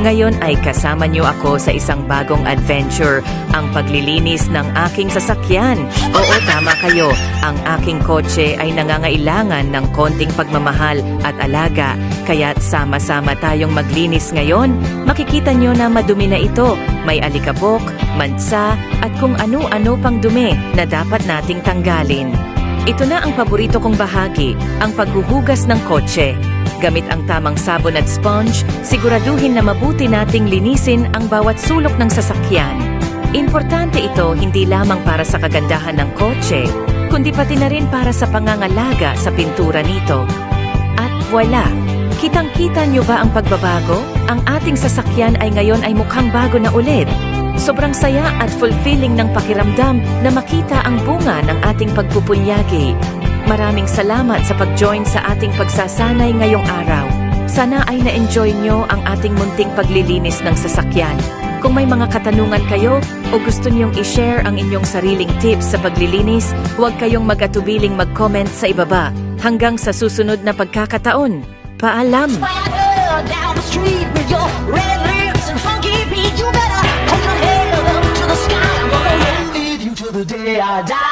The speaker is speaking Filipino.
Ngayon ay kasama niyo ako sa isang bagong adventure, ang paglilinis ng aking sasakyan. Oo, tama kayo, ang aking kotse ay nangangailangan ng konting pagmamahal at alaga. Kaya't sama-sama tayong maglinis ngayon. Makikita niyo na madumi na ito. May alikabok, mansa, at kung ano-ano pang dumi na dapat nating tanggalin. Ito na ang paborito kong bahagi, ang paghuhugas ng kotse. Gamit ang tamang sabon at sponge, siguraduhin na mabuti nating linisin ang bawat sulok ng sasakyan. Importante ito hindi lamang para sa kagandahan ng kotse, kundi pati na rin para sa pangangalaga sa pintura nito. At voila! Kitang-kita nyo ba ang pagbabago? Ang ating sasakyan ay ngayon ay mukhang bago na ulit. Sobrang saya at fulfilling ng pakiramdam na makita ang bunga ng ating pagpupunyagi. Maraming salamat sa pag-join sa ating pagsasanay ngayong araw. Sana ay na-enjoy nyo ang ating munting paglilinis ng sasakyan. Kung may mga katanungan kayo o gusto nyong i-share ang inyong sariling tips sa paglilinis, huwag kayong mag-atubiling mag-comment sa ibaba. Hanggang sa susunod na pagkakataon. Paalam! Down the street with your red lips and funky beat, you better hold your head up to the sky. I'm gonna roll with you till the day I die.